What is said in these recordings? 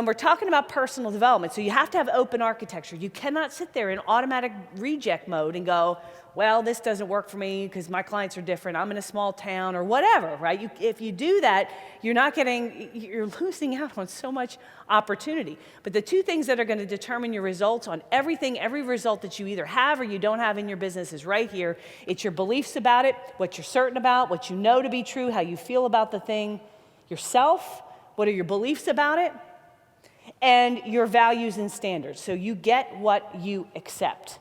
And we're talking about personal development, so you have to have open architecture. You cannot sit there in automatic reject mode and go, well, this doesn't work for me because my clients are different, I'm in a small town, or whatever, right? If you do that, you're losing out on so much opportunity. But the two things that are going to determine your results on every result that you either have or you don't have in your business is right here. It's your beliefs about it, what you're certain about, what you know to be true, how you feel about the thing, yourself, what are your beliefs about it, and your values and standards. So you get what you accept.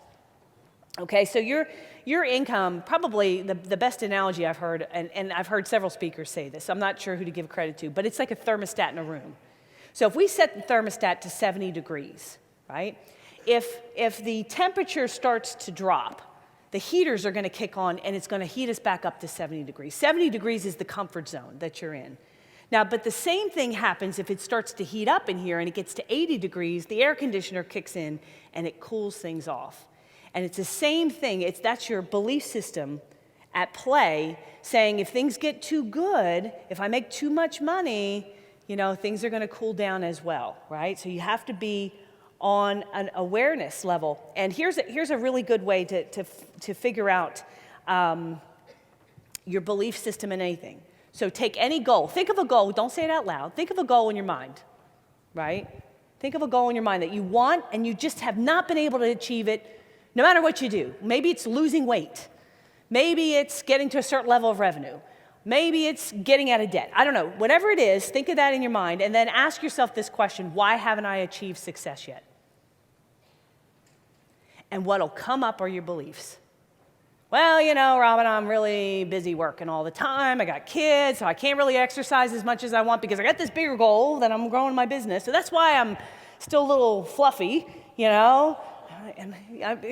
Okay, so your income, probably the best analogy I've heard, and I've heard several speakers say this, I'm not sure who to give credit to, but it's like a thermostat in a room. So if we set the thermostat to 70 degrees, right? If the temperature starts to drop, the heaters are going to kick on and it's going to heat us back up to 70 degrees. 70 degrees is the comfort zone that you're in. Now, but the same thing happens if it starts to heat up in here and it gets to 80 degrees, the air conditioner kicks in and it cools things off. And it's the same thing, that's your belief system at play saying if things get too good, if I make too much money, things are gonna cool down as well, right? So you have to be on an awareness level. And here's a really good way to figure out your belief system in anything. So take any goal. Think of a goal. Don't say it out loud. Think of a goal in your mind, right? Think of a goal in your mind that you want and you just have not been able to achieve it no matter what you do. Maybe it's losing weight. Maybe it's getting to a certain level of revenue. Maybe it's getting out of debt. I don't know. Whatever it is, think of that in your mind and then ask yourself this question: why haven't I achieved success yet? And what'll come up are your beliefs. Well, Robin, I'm really busy working all the time. I got kids, so I can't really exercise as much as I want because I got this bigger goal that I'm growing my business. So that's why I'm still a little fluffy, And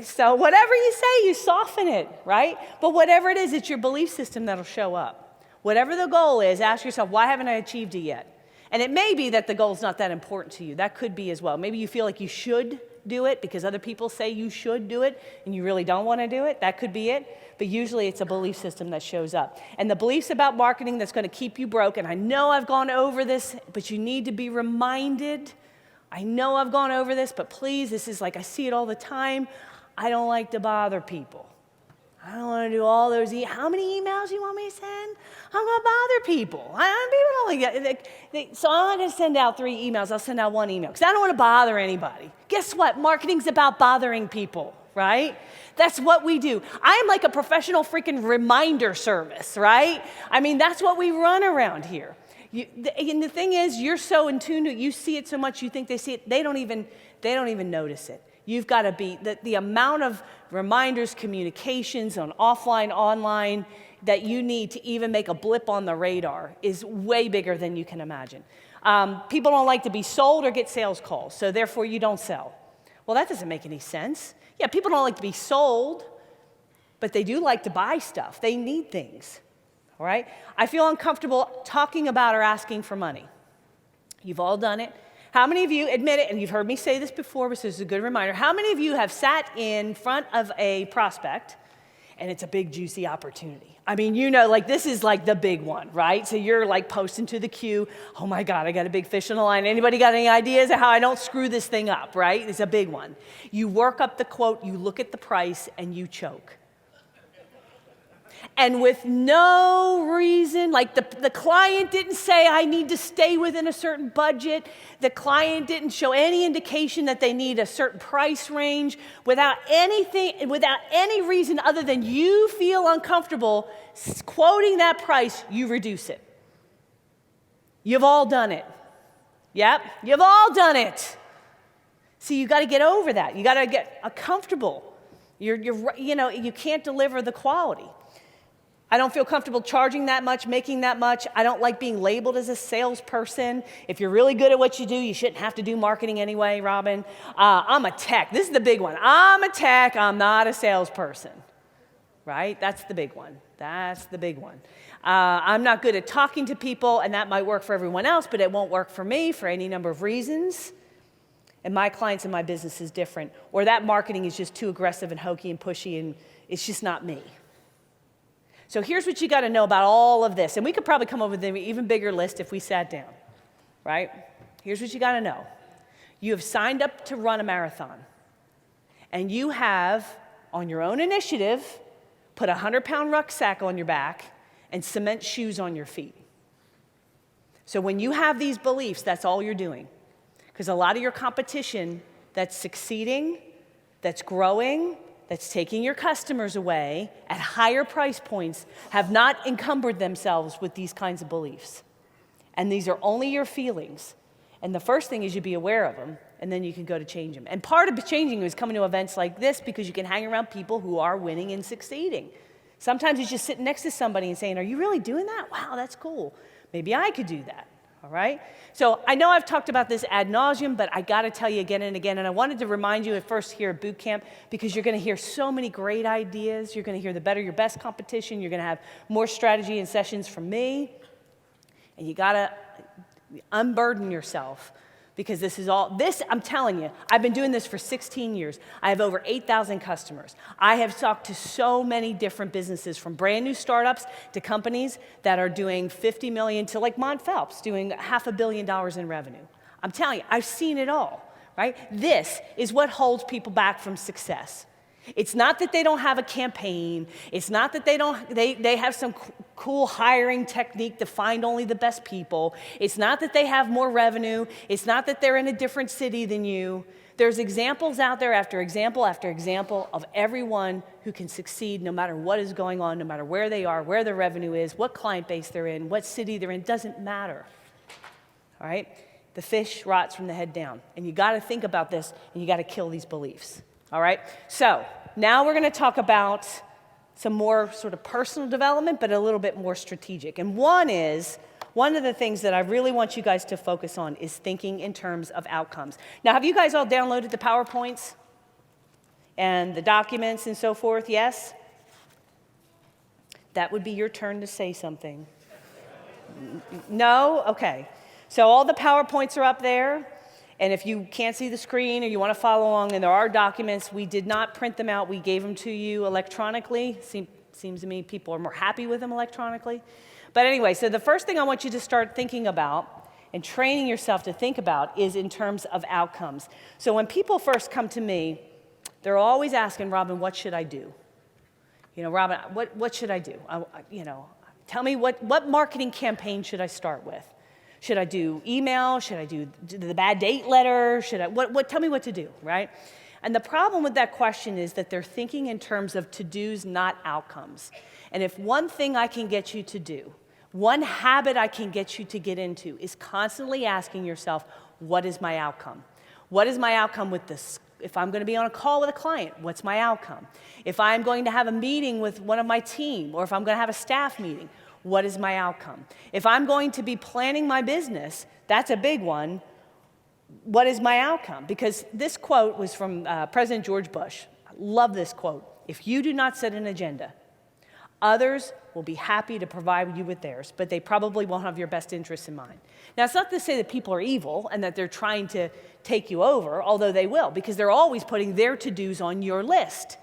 so whatever you say, you soften it, right? But whatever it is, it's your belief system that'll show up. Whatever the goal is, ask yourself, why haven't I achieved it yet? And it may be that the goal's not that important to you. That could be as well. Maybe you feel like you should do it because other people say you should do it and you really don't want to do it. That could be it. But usually it's a belief system that shows up. And the beliefs about marketing that's going to keep you broke, and I know I've gone over this, but you need to be reminded. I know I've gone over this, but please, this is like I see it all the time. I don't like to bother people. I don't want to do all those. How many emails you want me to send? I'm going to bother people. People don't like so I'm not going to send out 3 emails. I'll send out 1 email because I don't want to bother anybody. Guess what? Marketing's about bothering people, right? That's what we do. I am like a professional freaking reminder service, right? I mean, that's what we run around here. And the thing is, you're so in tune to it, you see it so much, you think they see it, they don't even notice it. You've got to be, the amount of reminders, communications on offline, online, that you need to even make a blip on the radar is way bigger than you can imagine. People don't like to be sold or get sales calls, so therefore you don't sell. Well, that doesn't make any sense. Yeah, people don't like to be sold, but they do like to buy stuff. They need things, all right? I feel uncomfortable talking about or asking for money. You've all done it. How many of you admit it, and you've heard me say this before, but this is a good reminder, how many of you have sat in front of a prospect and it's a big, juicy opportunity? I mean, this is like the big one, right? So you're like posting to the queue, oh my God, I got a big fish in the line. Anybody got any ideas of how I don't screw this thing up, right? It's a big one. You work up the quote, you look at the price, and you choke. And with no reason, like the client didn't say, I need to stay within a certain budget. The client didn't show any indication that they need a certain price range. Without any reason other than you feel uncomfortable quoting that price, you reduce it. You've all done it. Yep, you've all done it. See, you got to get over that. You got to get comfortable. You can't deliver the quality. I don't feel comfortable charging that much, making that much. I don't like being labeled as a salesperson. If you're really good at what you do, you shouldn't have to do marketing anyway, Robin. I'm a tech. This is the big one. I'm a tech. I'm not a salesperson, right? That's the big one. That's the big one. I'm not good at talking to people, and that might work for everyone else, but it won't work for me for any number of reasons. And my clients and my business is different. Or that marketing is just too aggressive and hokey and pushy, and it's just not me. So here's what you got to know about all of this. And we could probably come up with an even bigger list if we sat down, right? Here's what you got to know. You have signed up to run a marathon, and you have, on your own initiative, put a 100-pound rucksack on your back and cement shoes on your feet. So when you have these beliefs, that's all you're doing. Because a lot of your competition that's succeeding, that's growing, that's taking your customers away at higher price points have not encumbered themselves with these kinds of beliefs. And these are only your feelings. And the first thing is you be aware of them, and then you can go to change them. And part of changing is coming to events like this because you can hang around people who are winning and succeeding. Sometimes it's just sitting next to somebody and saying, are you really doing that? Wow, that's cool. Maybe I could do that. All right? So I know I've talked about this ad nauseum, but I got to tell you again and again, and I wanted to remind you at first here at boot camp because you're going to hear so many great ideas. You're going to hear the better your best competition. You're going to have more strategy and sessions from me. And you got to unburden yourself because I'm telling you, I've been doing this for 16 years. I have over 8,000 customers. I have talked to so many different businesses, from brand new startups to companies that are doing 50 million to like Mont Phelps doing $500 million in revenue. I'm telling you, I've seen it all, right? This is what holds people back from success. It's not that they don't have a campaign. It's not that they have some cool hiring technique to find only the best people. It's not that they have more revenue. It's not that they're in a different city than you. There's examples out there after example after example of everyone who can succeed no matter what is going on, no matter where they are, where their revenue is, what client base they're in, what city they're in. It doesn't matter. All right? The fish rots from the head down. And you got to think about this, and you got to kill these beliefs. All right? So now we're going to talk about some more sort of personal development, but a little bit more strategic. And one of the things that I really want you guys to focus on is thinking in terms of outcomes. Now, have you guys all downloaded the PowerPoints and the documents and so forth? Yes? That would be your turn to say something. No? Okay. So all the PowerPoints are up there. And if you can't see the screen or you want to follow along, and there are documents, we did not print them out. We gave them to you electronically. Seems to me people are more happy with them electronically. But anyway, so the first thing I want you to start thinking about and training yourself to think about is in terms of outcomes. So when people first come to me, they're always asking, Robin, what should I do? You know, Robin, what should I do? Tell me what marketing campaign should I start with? Should I do email? Should I do the bad date letter? Tell me what to do, right? And the problem with that question is that they're thinking in terms of to-dos, not outcomes. And if one thing I can get you to do, one habit I can get you to get into is constantly asking yourself, what is my outcome? What is my outcome with this? If I'm going to be on a call with a client, what's my outcome? If I'm going to have a meeting with one of my team, or if I'm going to have a staff meeting, what is my outcome? If I'm going to be planning my business, that's a big one. What is my outcome? Because this quote was from President George Bush. I love this quote. If you do not set an agenda, others will be happy to provide you with theirs, but they probably won't have your best interests in mind. Now, it's not to say that people are evil and that they're trying to take you over, although they will, because they're always putting their to-dos on your list.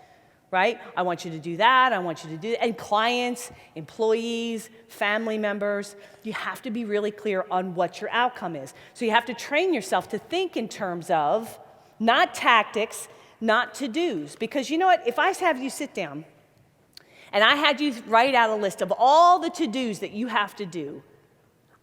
Right? I want you to do that. I want you to do that. And clients, employees, family members, you have to be really clear on what your outcome is. So you have to train yourself to think in terms of not tactics, not to-dos. Because you know what? If I have you sit down and I had you write out a list of all the to-dos that you have to do,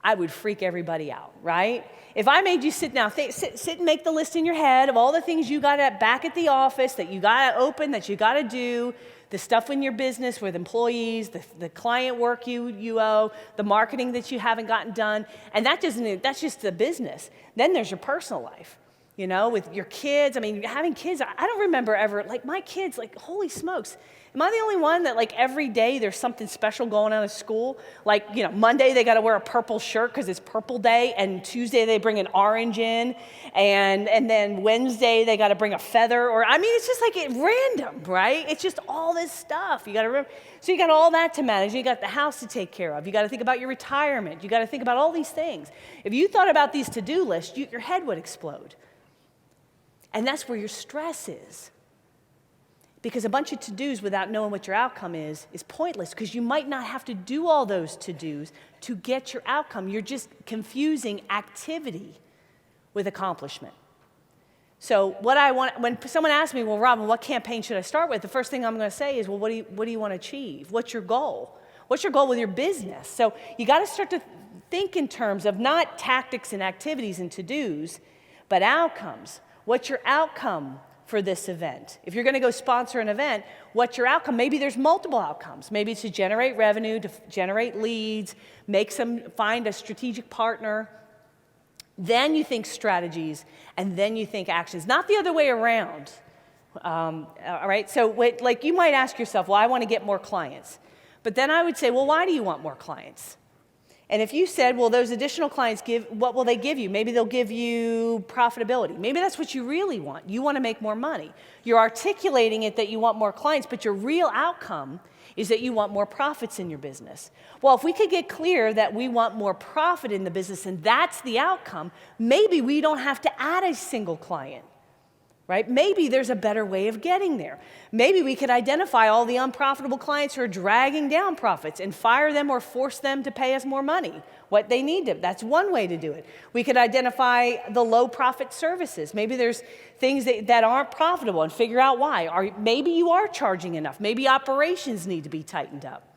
I would freak everybody out, right? If I made you sit down, sit and make the list in your head of all the things you got back at the office that you got to open, that you got to do, the stuff in your business with employees, the client work you owe, the marketing that you haven't gotten done, and that's just the business. Then there's your personal life, you know, with your kids. I mean, having kids, I don't remember ever, like my kids, like holy smokes. Am I the only one that like every day there's something special going on at school? Like, you know, Monday they got to wear a purple shirt because it's purple day, and Tuesday they bring an orange in, and then Wednesday they got to bring a feather, it's just like random, right? It's just all this stuff. You got to remember. So you got all that to manage. You got the house to take care of. You got to think about your retirement. You got to think about all these things. If you thought about these to-do lists, your head would explode. And that's where your stress is. Because a bunch of to-dos without knowing what your outcome is pointless, because you might not have to do all those to-dos to get your outcome. You're just confusing activity with accomplishment. So when someone asks me, well, Robin, what campaign should I start with? The first thing I'm going to say is, well, what do you want to achieve? What's your goal? What's your goal with your business? So you got to start to think in terms of not tactics and activities and to-dos, but outcomes. What's your outcome for this event? If you're going to go sponsor an event, what's your outcome? Maybe there's multiple outcomes. Maybe it's to generate revenue, to generate leads, find a strategic partner. Then you think strategies, and then you think actions, not the other way around. All right, so like you might ask yourself, well, I want to get more clients. But then I would say, well, why do you want more clients? And if you said, well, those additional clients what will they give you? Maybe they'll give you profitability. Maybe that's what you really want. You want to make more money. You're articulating it that you want more clients, but your real outcome is that you want more profits in your business. Well, if we could get clear that we want more profit in the business and that's the outcome, maybe we don't have to add a single client, right? Maybe there's a better way of getting there. Maybe we could identify all the unprofitable clients who are dragging down profits and fire them or force them to pay us more money, what they need to. That's one way to do it. We could identify the low profit services. Maybe there's things that aren't profitable and figure out why. Maybe you are charging enough. Maybe operations need to be tightened up.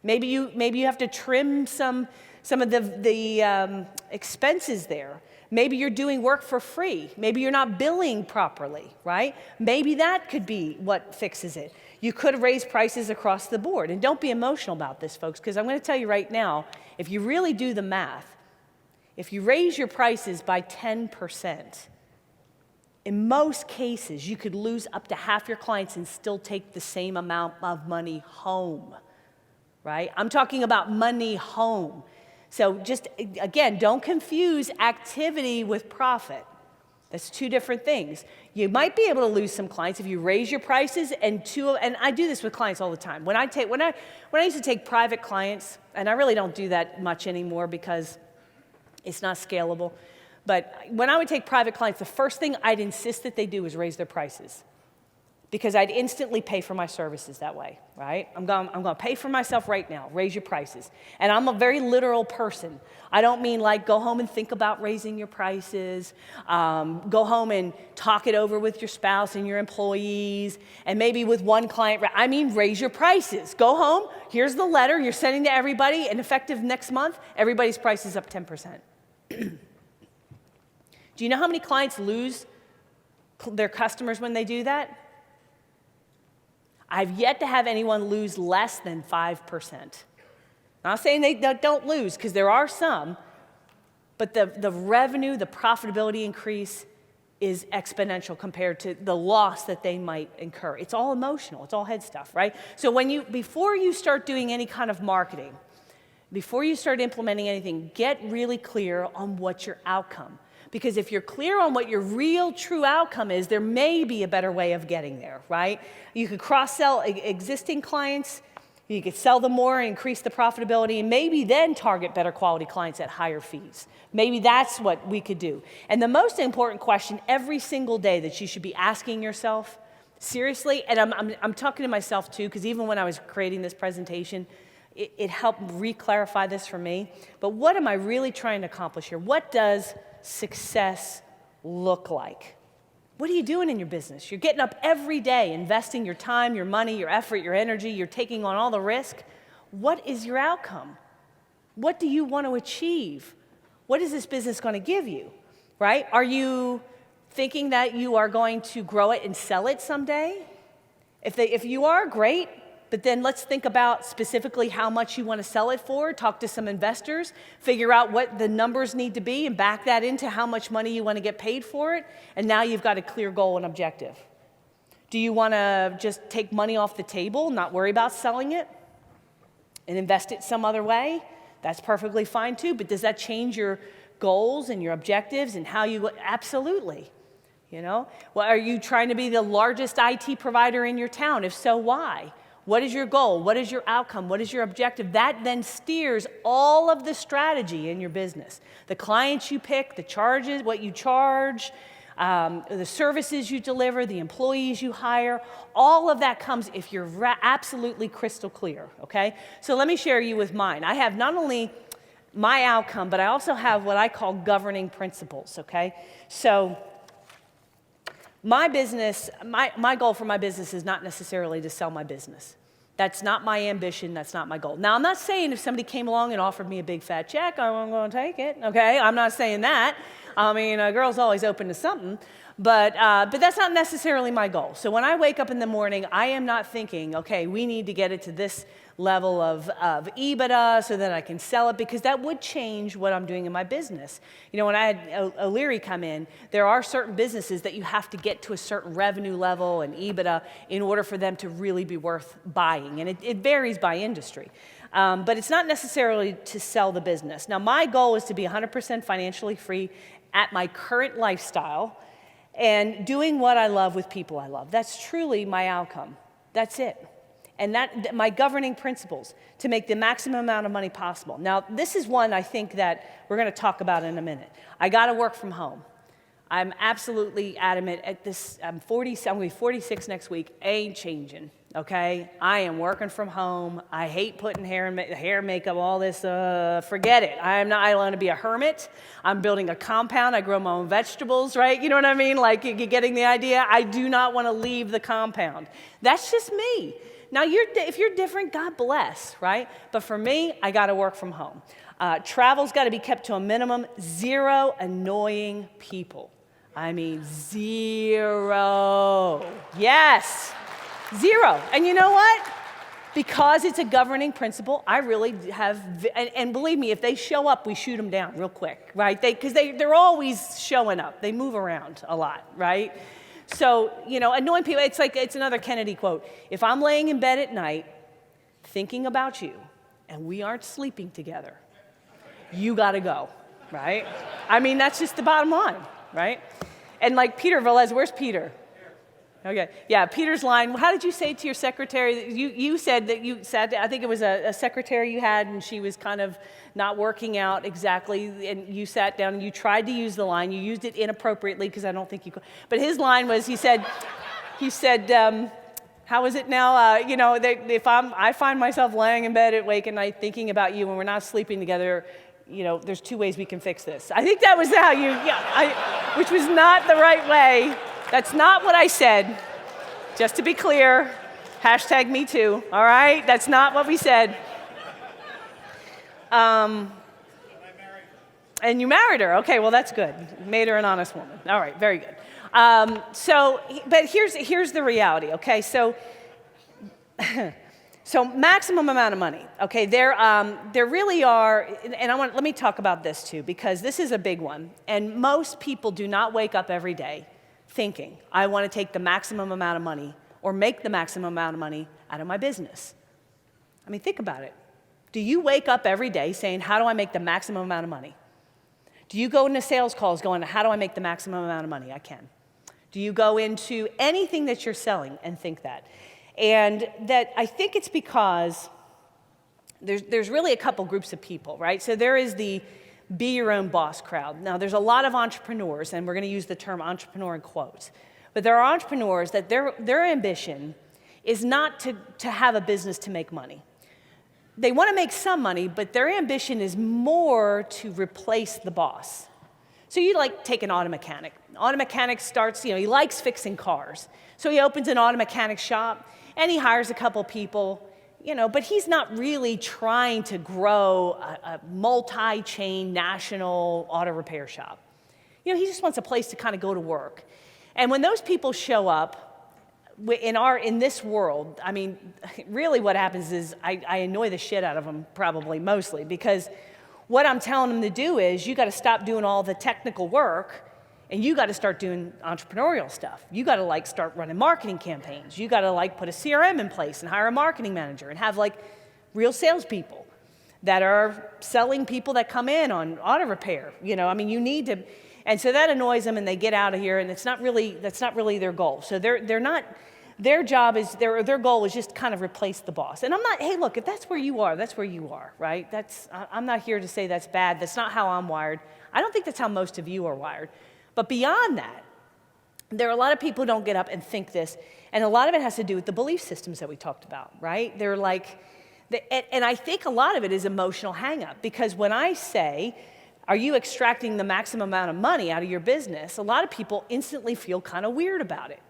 Maybe you have to trim some of the expenses there. Maybe you're doing work for free. Maybe you're not billing properly, right? Maybe that could be what fixes it. You could raise prices across the board. And don't be emotional about this, folks, because I'm going to tell you right now, if you really do the math, if you raise your prices by 10%, in most cases, you could lose up to half your clients and still take the same amount of money home, right? I'm talking about money home. So just, again, don't confuse activity with profit. That's two different things. You might be able to lose some clients if you raise your prices, and I do this with clients all the time. When I used to take private clients, and I really don't do that much anymore because it's not scalable, but when I would take private clients, the first thing I'd insist that they do is raise their prices, because I'd instantly pay for my services that way, right? I'm going to pay for myself right now. Raise your prices. And I'm a very literal person. I don't mean like go home and think about raising your prices, go home and talk it over with your spouse and your employees, and maybe with one client. I mean raise your prices. Go home, here's the letter you're sending to everybody, and effective next month, everybody's price is up 10%. Do you know how many clients lose their customers when they do that? I've yet to have anyone lose less than 5%. I'm not saying they don't lose, because there are some, but the revenue, the profitability increase is exponential compared to the loss that they might incur. It's all emotional. It's all head stuff, right? So before you start doing any kind of marketing, before you start implementing anything, get really clear on what's your outcome. Because if you're clear on what your real true outcome is, there may be a better way of getting there, right? You could cross-sell existing clients, you could sell them more and increase the profitability, and maybe then target better quality clients at higher fees. Maybe that's what we could do. And the most important question every single day that you should be asking yourself, seriously, and I'm talking to myself too, because even when I was creating this presentation, it helped re-clarify this for me. But what am I really trying to accomplish here? What does success look like? What are you doing in your business? You're getting up every day, investing your time, your money, your effort, your energy. You're taking on all the risk. What is your outcome? What do you want to achieve? What is this business going to give you, right? Are you thinking that you are going to grow it and sell it someday? If you are, great. But then let's think about specifically how much you want to sell it for, talk to some investors, figure out what the numbers need to be, and back that into how much money you want to get paid for it, and now you've got a clear goal and objective. Do you want to just take money off the table, not worry about selling it, and invest it some other way? That's perfectly fine too, but does that change your goals and your objectives and how you, absolutely. You know, well, are you trying to be the largest IT provider in your town? If so, why? What is your goal? What is your outcome? What is your objective? That then steers all of the strategy in your business. The clients you pick, the charges, what you charge, the services you deliver, the employees you hire, all of that comes if you're absolutely crystal clear, okay? So let me share you with mine. I have not only my outcome, but I also have what I call governing principles, okay? So My business, my goal for my business is not necessarily to sell my business. That's not my ambition, that's not my goal. Now, I'm not saying if somebody came along and offered me a big fat check, I'm going to take it, okay? I'm not saying that. I mean, a girl's always open to something, but that's not necessarily my goal. So when I wake up in the morning, I am not thinking, okay, we need to get it to this level of EBITDA so that I can sell it, because that would change what I'm doing in my business. You know, when I had O'Leary come in, there are certain businesses that you have to get to a certain revenue level and EBITDA in order for them to really be worth buying, and it varies by industry. But it's not necessarily to sell the business. Now, my goal is to be 100% financially free at my current lifestyle and doing what I love with people I love. That's truly my outcome. That's it. And that my governing principles to make the maximum amount of money possible. Now, this is one I think that we're going to talk about in a minute. I got to work from home. I'm absolutely adamant at this. I'm going to be 46 next week. Ain't changing, okay? I am working from home. I hate putting hair makeup, all this. Forget it. I want to be a hermit. I'm building a compound. I grow my own vegetables, right? You know what I mean? Like, you're getting the idea? I do not want to leave the compound. That's just me. Now, if you're different, God bless, right? But for me, I got to work from home. Travel's got to be kept to a minimum. 0 annoying people. I mean, 0. Yes, 0. And you know what? Because it's a governing principle, I really have, and believe me, if they show up, we shoot them down real quick, right? Because they're always showing up. They move around a lot, right? So, you know, annoying people, it's another Kennedy quote. If I'm laying in bed at night thinking about you and we aren't sleeping together, you got to go, right? I mean, that's just the bottom line, right? And like Peter Velez, where's Peter? Okay, yeah, Peter's line, how did you say to your secretary? You said that you sat, I think it was a secretary you had, and she was kind of not working out exactly, and you sat down and you tried to use the line. You used it inappropriately because I don't think you could. But his line was, he said, how is it now? You know, if I find myself laying in bed awake at night thinking about you and we're not sleeping together, you know, there's 2 ways we can fix this. I think that was how which was not the right way. That's not what I said. Just to be clear, hashtag me too, all right? That's not what we said. And you married her. Okay, well, that's good. Made her an honest woman. All right, very good. But here's the reality, okay? So maximum amount of money, okay? There really are, and let me talk about this too, because this is a big one. And most people do not wake up every day thinking, I want to take the maximum amount of money or make the maximum amount of money out of my business. I mean, think about it. Do you wake up every day saying, how do I make the maximum amount of money? Do you go into sales calls going, how do I make the maximum amount of money I can? Do you go into anything that you're selling and think that? And that I think it's because there's really a couple groups of people, right? So there is the be your own boss crowd. Now, there's a lot of entrepreneurs, and we're going to use the term entrepreneur in quotes, but there are entrepreneurs that their ambition is not to have a business to make money. They want to make some money, but their ambition is more to replace the boss. So you take an auto mechanic. Auto mechanic starts, he likes fixing cars. So he opens an auto mechanic shop, and he hires a couple people, but he's not really trying to grow a multi-chain national auto repair shop. He just wants a place to kind of go to work. And when those people show up in this world, I mean, really what happens is I annoy the shit out of them, probably mostly, because what I'm telling them to do is you got to stop doing all the technical work and you got to start doing entrepreneurial stuff. You got to start running marketing campaigns. You got to put a CRM in place and hire a marketing manager and have real salespeople that are selling people that come in on auto repair. I mean, you need to, and so that annoys them and they get out of here, and that's not really their goal. So they're not. Their job is, their goal is just kind of replace the boss. And I'm not, hey, look, if that's where you are, that's where you are, right? I'm not here to say that's bad. That's not how I'm wired. I don't think that's how most of you are wired. But beyond that, there are a lot of people who don't get up and think this, and a lot of it has to do with the belief systems that we talked about, right? They're and I think a lot of it is emotional hang-up, because when I say, Are you extracting the maximum amount of money out of your business? A lot of people instantly feel kind of weird about it.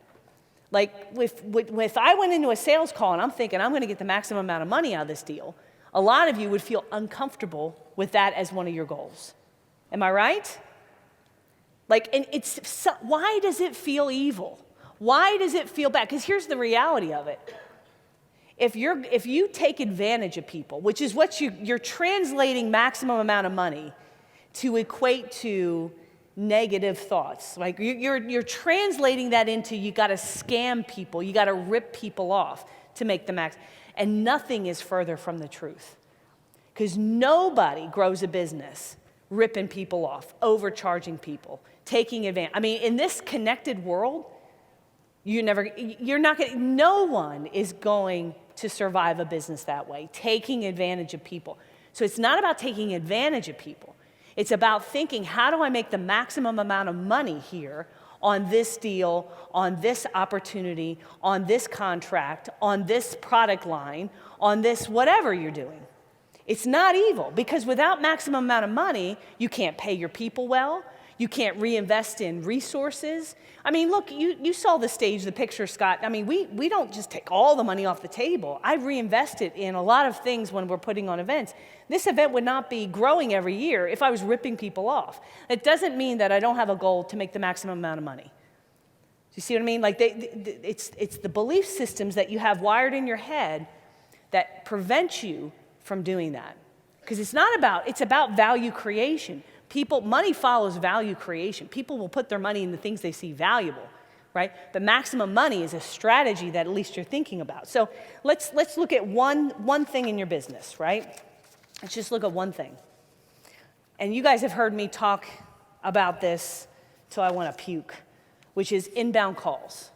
Like if I went into a sales call and I'm thinking I'm going to get the maximum amount of money out of this deal, a lot of you would feel uncomfortable with that as one of your goals. Am I right? Like, and why does it feel evil? Why does it feel bad? Because here's the reality of it. If you take advantage of people, which is what you're translating maximum amount of money to equate to negative thoughts. Like you're translating that into you got to scam people, you got to rip people off to make the max. And nothing is further from the truth. Because nobody grows a business ripping people off, overcharging people, taking advantage. I mean, in this connected world, no one is going to survive a business that way, taking advantage of people. So it's not about taking advantage of people. It's about thinking, how do I make the maximum amount of money here on this deal, on this opportunity, on this contract, on this product line, on this whatever you're doing. It's not evil, because without maximum amount of money, you can't pay your people well. You can't reinvest in resources. I mean, look, you saw the picture, Scott. I mean, we don't just take all the money off the table. I reinvest it in a lot of things when we're putting on events. This event would not be growing every year if I was ripping people off. It doesn't mean that I don't have a goal to make the maximum amount of money. Do you see what I mean? Like it's the belief systems that you have wired in your head that prevent you from doing that. Because it's about value creation. Money follows value creation. People will put their money in the things they see valuable, right? But maximum money is a strategy that at least you're thinking about. So let's look at one thing in your business, right? Let's just look at one thing. And you guys have heard me talk about this till I want to puke, which is inbound calls,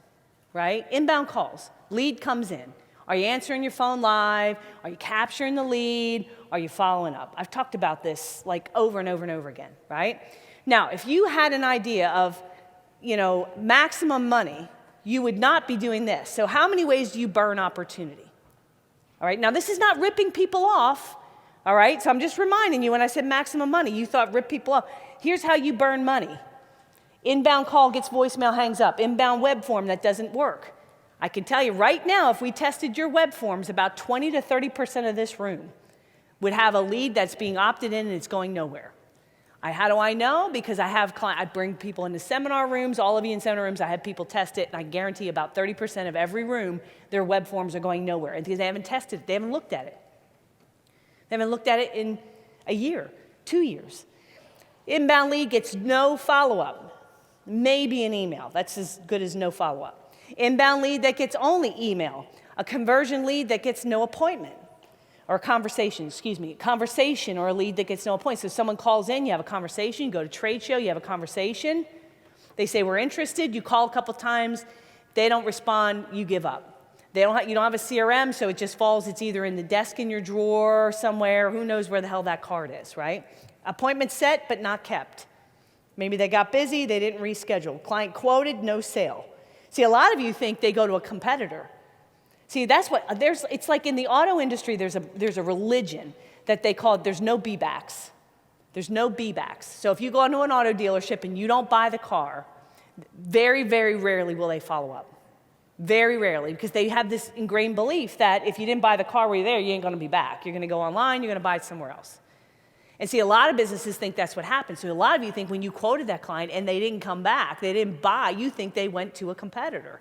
right? Inbound calls. Lead comes in. Are you answering your phone live? Are you capturing the lead? Are you following up? I've talked about this like over and over and over again, right? Now, if you had an idea of, maximum money, you would not be doing this. So how many ways do you burn opportunity? All right, now this is not ripping people off, all right? So I'm just reminding you, when I said maximum money, you thought rip people off. Here's how you burn money. Inbound call gets voicemail, hangs up. Inbound web form, that doesn't work. I can tell you right now, if we tested your web forms, about 20 to 30% of this room would have a lead that's being opted in and it's going nowhere. How do I know? Because I bring people into seminar rooms, all of you in seminar rooms, I have people test it, and I guarantee about 30% of every room, their web forms are going nowhere. And because they haven't tested it, they haven't looked at it. They haven't looked at it in a year, 2 years. Inbound lead gets no follow-up, maybe an email. That's as good as no follow-up. Inbound lead that gets only email. A conversion lead that gets no appointment. Or conversation or a lead that gets no appointment. So someone calls in, you have a conversation, you go to trade show, you have a conversation. They say, we're interested, you call a couple times, they don't respond, you give up. You don't have a CRM, so it just falls, it's either in the desk in your drawer somewhere, who knows where the hell that card is, right? Appointment set, but not kept. Maybe they got busy, they didn't reschedule. Client quoted, no sale. See, a lot of you think they go to a competitor. See, it's like in the auto industry, there's a religion that they call it, there's no be-backs. There's no be-backs. So if you go into an auto dealership and you don't buy the car, very, very rarely will they follow up. Very rarely, because they have this ingrained belief that if you didn't buy the car while you're there, you ain't going to be back. You're going to go online, you're going to buy it somewhere else. And see, a lot of businesses think that's what happened. So a lot of you think when you quoted that client and they didn't come back, they didn't buy, you think they went to a competitor.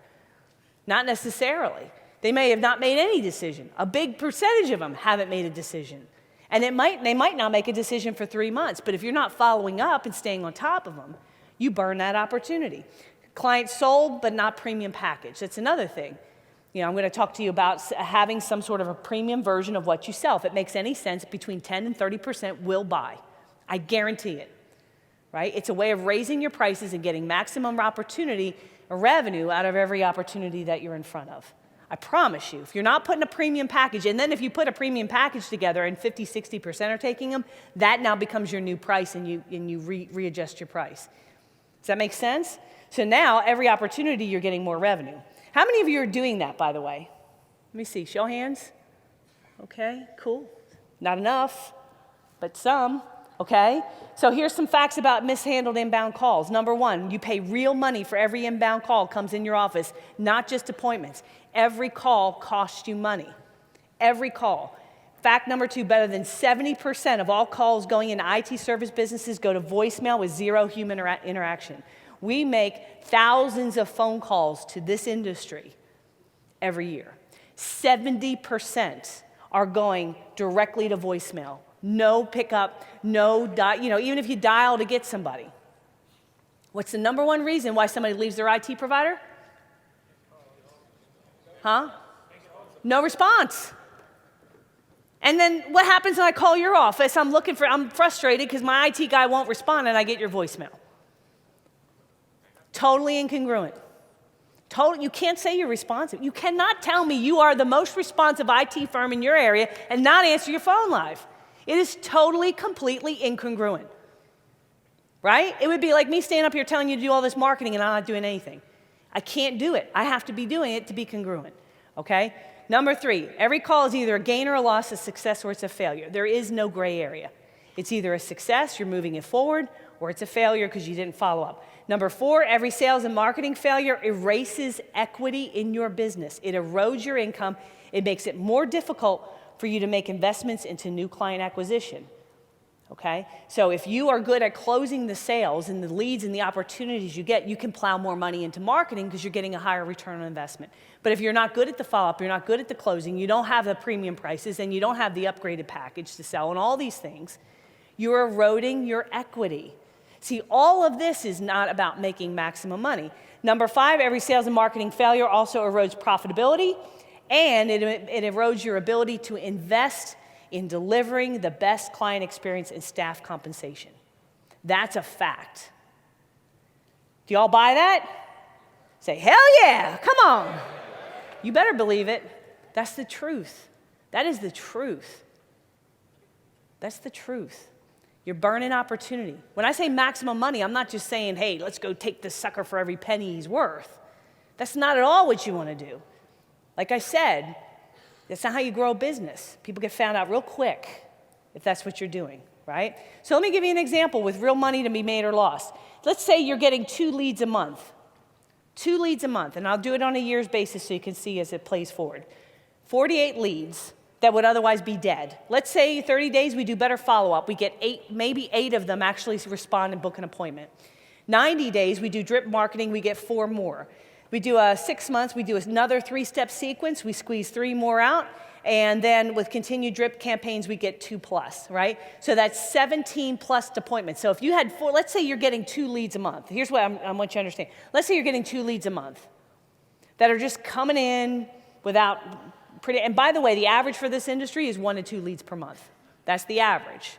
Not necessarily. They may have not made any decision. A big percentage of them haven't made a decision. And they might not make a decision for 3 months, but if you're not following up and staying on top of them, you burn that opportunity. Client sold, but not premium package. That's another thing. I'm going to talk to you about having some sort of a premium version of what you sell. If it makes any sense, between 10 and 30% will buy. I guarantee it, right? It's a way of raising your prices and getting maximum opportunity or revenue out of every opportunity that you're in front of. I promise you, if you're not putting a premium package, and then if you put a premium package together and 50, 60% are taking them, that now becomes your new price and you readjust your price. Does that make sense? So now, every opportunity, you're getting more revenue. How many of you are doing that, by the way? Let me see, show hands. Okay, cool. Not enough, but some. okay? So here's some facts about mishandled inbound calls. Number one, you pay real money for every inbound call comes in your office, not just appointments. Every call costs you money. Every call. Fact number two, better than 70% of all calls going into IT service businesses go to voicemail with zero human interaction. We make thousands of phone calls to this industry every year. 70% are going directly to voicemail. No pickup, no even if you dial to get somebody. What's the number one reason why somebody leaves their IT provider? Huh? No response. And then what happens when I call your office? I'm frustrated because my IT guy won't respond and I get your voicemail. Totally incongruent. You can't say you're responsive. You cannot tell me you are the most responsive IT firm in your area and not answer your phone live. It is totally, completely incongruent. Right? It would be like me standing up here telling you to do all this marketing and I'm not doing anything. I can't do it. I have to be doing it to be congruent. Okay? Number three, every call is either a gain or a loss, a success or it's a failure. There is no gray area. It's either a success, you're moving it forward, or it's a failure because you didn't follow up. Number four, every sales and marketing failure erases equity in your business. It erodes your income. It makes it more difficult for you to make investments into new client acquisition. Okay? So if you are good at closing the sales and the leads and the opportunities you get, you can plow more money into marketing because you're getting a higher return on investment. But if you're not good at the follow-up, you're not good at the closing, you don't have the premium prices, and you don't have the upgraded package to sell and all these things, you're eroding your equity. See, all of this is not about making maximum money. Number five, every sales and marketing failure also erodes profitability, and it erodes your ability to invest in delivering the best client experience and staff compensation. That's a fact. Do y'all buy that? Say, hell yeah, come on. You better believe it. That's the truth. That is the truth. That's the truth. You're burning opportunity. When I say maximum money, I'm not just saying, hey, let's go take this sucker for every penny he's worth. That's not at all what you want to do. Like I said, that's not how you grow a business. People get found out real quick if that's what you're doing, right? So let me give you an example with real money to be made or lost. Let's say you're getting 2 leads a month. 2 leads a month, and I'll do it on a year's basis so you can see as it plays forward. 48 leads that would otherwise be dead. Let's say 30 days we do better follow-up. We get 8, maybe 8 of them actually respond and book an appointment. 90 days we do drip marketing, we get 4 more. We do 6 months, we do another 3-step sequence, we squeeze 3 more out, and then with continued drip campaigns, we get 2 plus, right? So that's 17 plus appointments. So if you had 4, let's say you're getting 2 leads a month. Here's what I want you to understand. Let's say you're getting 2 leads a month that are just coming in without and by the way, the average for this industry is 1 to 2 leads per month. That's the average.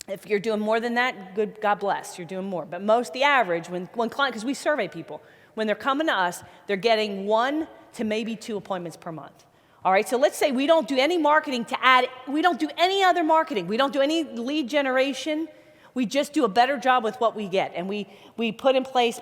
If you're doing more than that, good, God bless, you're doing more. But the average, when client, because we survey people, when they're coming to us, they're getting 1 to maybe 2 appointments per month. All right, so let's say we don't do any marketing we don't do any other marketing. We don't do any lead generation. We just do a better job with what we get. And we put in place